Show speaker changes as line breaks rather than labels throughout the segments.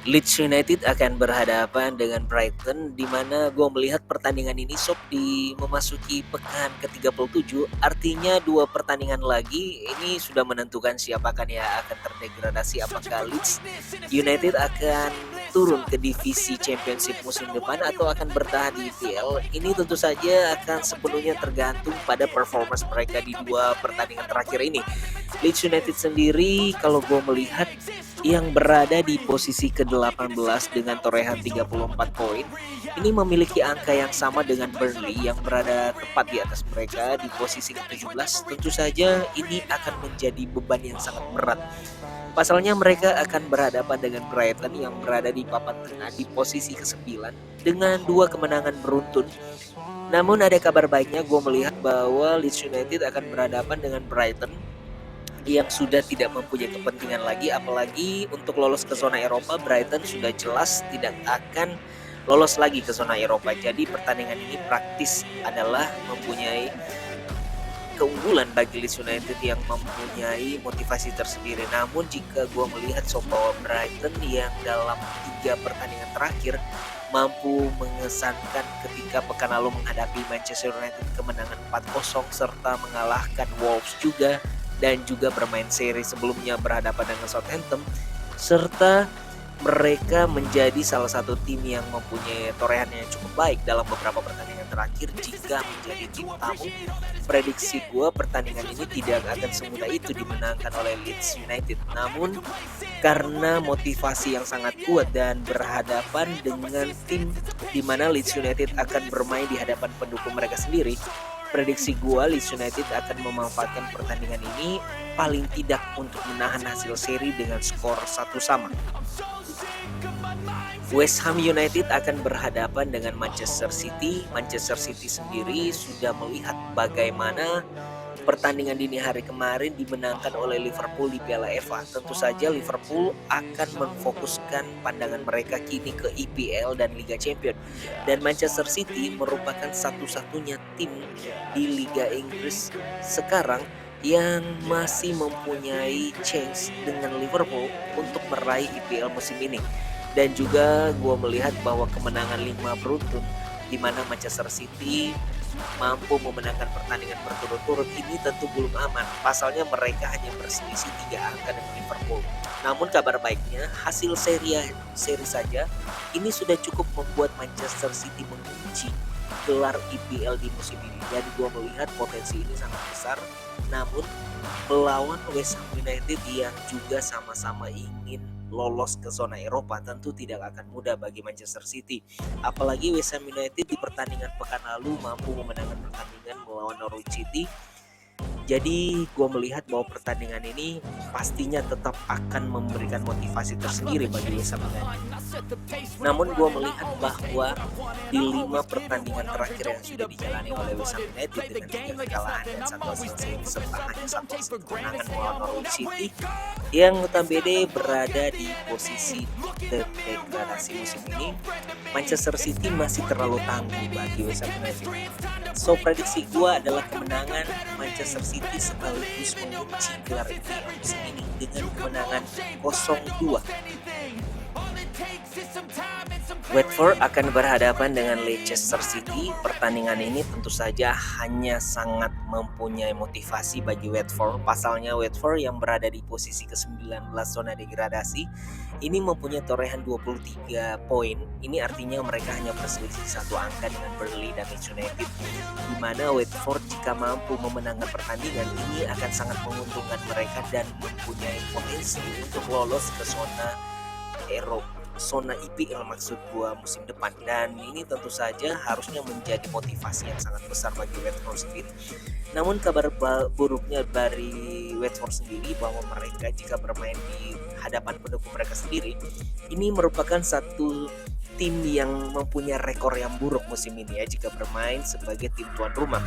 Leeds United akan berhadapan dengan Brighton, di mana gue melihat pertandingan ini memasuki pekan ke-37, artinya 2 pertandingan lagi ini sudah menentukan siapakah yang akan terdegradasi, apakah Leeds United akan turun ke divisi Championship musim depan atau akan bertahan di IPL. Ini tentu saja akan sepenuhnya tergantung pada performance mereka di 2 pertandingan terakhir ini. Leeds United sendiri kalau gue melihat yang berada di posisi ke-18 dengan torehan 34 poin, ini memiliki angka yang sama dengan Burnley yang berada tepat di atas mereka di posisi ke-17. Tentu saja ini akan menjadi beban yang sangat berat. Pasalnya mereka akan berhadapan dengan Brighton yang berada di papan tengah di posisi ke-9 dengan 2 kemenangan beruntun. Namun ada kabar baiknya, gue melihat bahwa Leeds United akan berhadapan dengan Brighton yang sudah tidak mempunyai kepentingan lagi, apalagi untuk lolos ke zona Eropa. Brighton sudah jelas tidak akan lolos lagi ke zona Eropa. Jadi pertandingan ini praktis adalah mempunyai keunggulan bagi Leeds United yang mempunyai motivasi tersendiri. Namun jika gue melihat bahwa Brighton yang dalam 3 pertandingan terakhir mampu mengesankan ketika pekan lalu menghadapi Manchester United kemenangan 4-0 serta mengalahkan Wolves juga, dan juga bermain seri sebelumnya berhadapan dengan Southampton, serta mereka menjadi salah satu tim yang mempunyai torehan yang cukup baik dalam beberapa pertandingan terakhir. Jika menjadi tim tamu, prediksi gue pertandingan ini tidak akan semudah itu dimenangkan oleh Leeds United. Namun karena motivasi yang sangat kuat dan berhadapan dengan tim di mana Leeds United akan bermain di hadapan pendukung mereka sendiri, prediksi gue Leeds United akan memanfaatkan pertandingan ini paling tidak untuk menahan hasil seri dengan skor 1-1. West Ham United akan berhadapan dengan Manchester City. Manchester City sendiri sudah melihat bagaimana pertandingan dini hari kemarin dimenangkan oleh Liverpool di Piala FA. Tentu saja Liverpool akan memfokuskan pandangan mereka kini ke IPL dan Liga Champions. Dan Manchester City merupakan satu-satunya tim di Liga Inggris sekarang yang masih mempunyai chance dengan Liverpool untuk meraih IPL musim ini. Dan juga gue melihat bahwa kemenangan 5 beruntun di mana Manchester City mampu memenangkan pertandingan berturut-turut ini tentu belum aman. Pasalnya mereka hanya berselisih 3 angka dengan Liverpool. Namun kabar baiknya hasil seri saja ini sudah cukup membuat Manchester City mengunci gelar IPL di musim ini. Dan gue melihat potensi ini sangat besar. Namun melawan West Ham United yang juga sama-sama ingin lolos ke zona Eropa tentu tidak akan mudah bagi Manchester City. Apalagi West Ham United di pertandingan pekan lalu mampu memenangkan pertandingan melawan Norwich City. Jadi gue melihat bahwa pertandingan ini pastinya tetap akan memberikan motivasi tersendiri bagi West Ham United. Namun gue melihat bahwa di 5 pertandingan terakhir yang sudah dijalani oleh West Ham United dengan 3 kekalahan dan 1 hasil seri serta hanya 1 hasil kemenangan melawan Norwich City yang notabene berada di posisi degradasi musim ini, Manchester City masih terlalu tangguh bagi West Ham United. So prediksi gue adalah kemenangan Manchester City sekaligus mengunci gelar IPL musim ini dengan kemenangan 0-2. Watford akan berhadapan dengan Leicester City. Pertandingan ini tentu saja hanya sangat mempunyai motivasi bagi Watford. Pasalnya Watford yang berada di posisi ke-19 zona degradasi ini mempunyai torehan 23 poin. Ini artinya mereka hanya berselisih 1 angka dengan Burnley dan Leeds United. Di mana Watford jika mampu memenangkan pertandingan ini akan sangat menguntungkan mereka dan mempunyai potensi untuk lolos ke zona IPL maksud gua musim depan. Dan ini tentu saja harusnya menjadi motivasi yang sangat besar bagi Watford sendiri. Namun kabar buruknya dari Watford sendiri bahwa mereka jika bermain di hadapan pendukung mereka sendiri ini merupakan satu tim yang mempunyai rekor yang buruk musim ini ya jika bermain sebagai tim tuan rumah.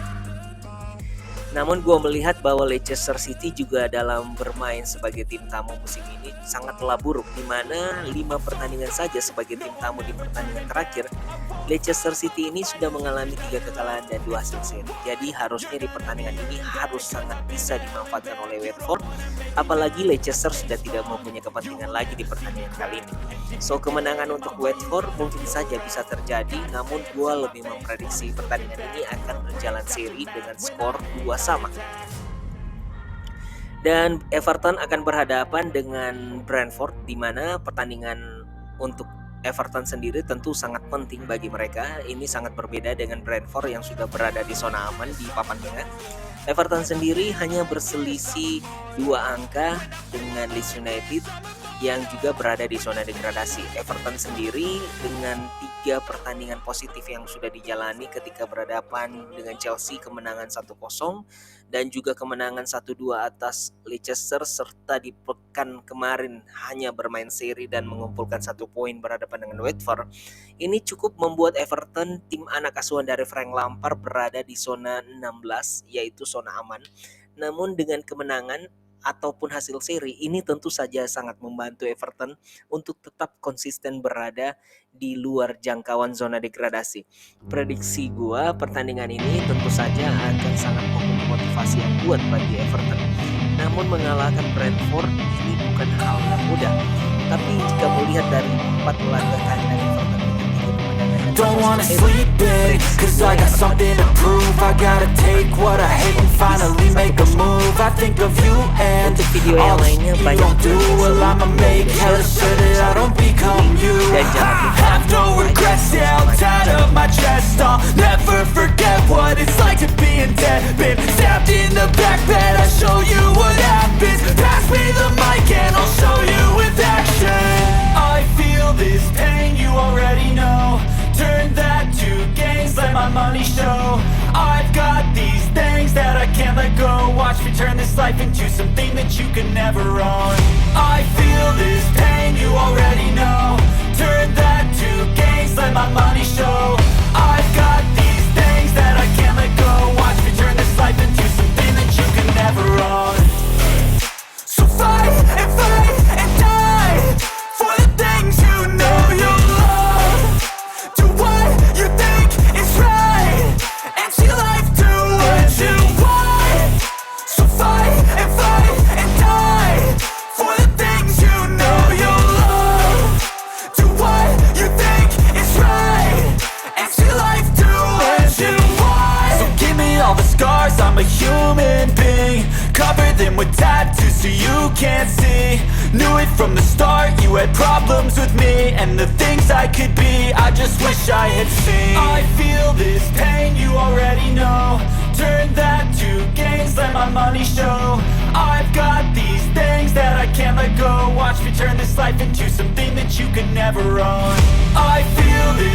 Namun gue melihat bahwa Leicester City juga dalam bermain sebagai tim tamu musim ini sangatlah buruk, di mana 5 pertandingan saja sebagai tim tamu di pertandingan terakhir Leicester City ini sudah mengalami 3 kekalahan dan 2 hasil seri. Jadi harusnya di pertandingan ini harus sangat bisa dimanfaatkan oleh Watford, apalagi Leicester sudah tidak mempunyai kepentingan lagi di pertandingan kali ini. So kemenangan untuk Watford mungkin saja bisa terjadi, namun gue lebih memprediksi pertandingan ini akan berjalan seri dengan skor 2-2. Dan Everton akan berhadapan dengan Brentford, di mana pertandingan untuk Everton sendiri tentu sangat penting bagi mereka. Ini sangat berbeda dengan Brentford yang sudah berada di zona aman di papan tengah. Everton sendiri hanya berselisih 2 angka dengan Leeds United yang juga berada di zona degradasi. Everton sendiri dengan 3 pertandingan positif yang sudah dijalani ketika berhadapan dengan Chelsea, kemenangan 1-0 dan juga kemenangan 1-2 atas Leicester, serta di pekan kemarin hanya bermain seri dan mengumpulkan 1 poin berhadapan dengan Watford. Ini cukup membuat Everton, tim anak asuhan dari Frank Lampard, berada di zona 16, yaitu zona aman. Namun dengan kemenangan ataupun hasil seri ini tentu saja sangat membantu Everton untuk tetap konsisten berada di luar jangkauan zona degradasi. Prediksi gua pertandingan ini tentu saja akan sangat mempunyai motivasi yang kuat bagi Everton. Namun mengalahkan Brentford ini bukan hal yang mudah. Tapi jika melihat dari 4 laga kandang Everton dengan 3 kemenangan,
don't wanna sleep in, cause I got something to prove. I gotta take what I hate and finally make a move. I think of you and
untuk video yang
all that
lainnya
you
banyak
don't do. Well, I'ma make hella sure that I don't become you.
Dan jangan lupa
Have no regrets, yeah, I'll tie up my chest. I'll never forget what it's like to be in debt. Been stabbed in the back bed, I'll show you what happens. Pass me the mic and I'll show you with action. I feel this pain, you already know. Turn that to gains, let my money show. I've got these things that I can't let go. Watch me turn this life into something that you can never own. I feel this pain, you already know. Turn that to gains, let my money show. I've got these things that I can't let go. Watch me turn this life into something that you can never own. So fight and die for the things you know you love. Do what you think is right and see life do what you want. So fight and die for the things you know you love. Do what you think is right and see life do what you want. So give me all the scars, I'm a human being. Cover them with tattoos so you can't see. Knew it from the start, you had problems with me and the things I could be, I just wish I had seen. I feel this pain, you already know. Turn that to gains, let my money show. I've got these things that I can't let go. Watch me turn this life into something that you could never own. I feel this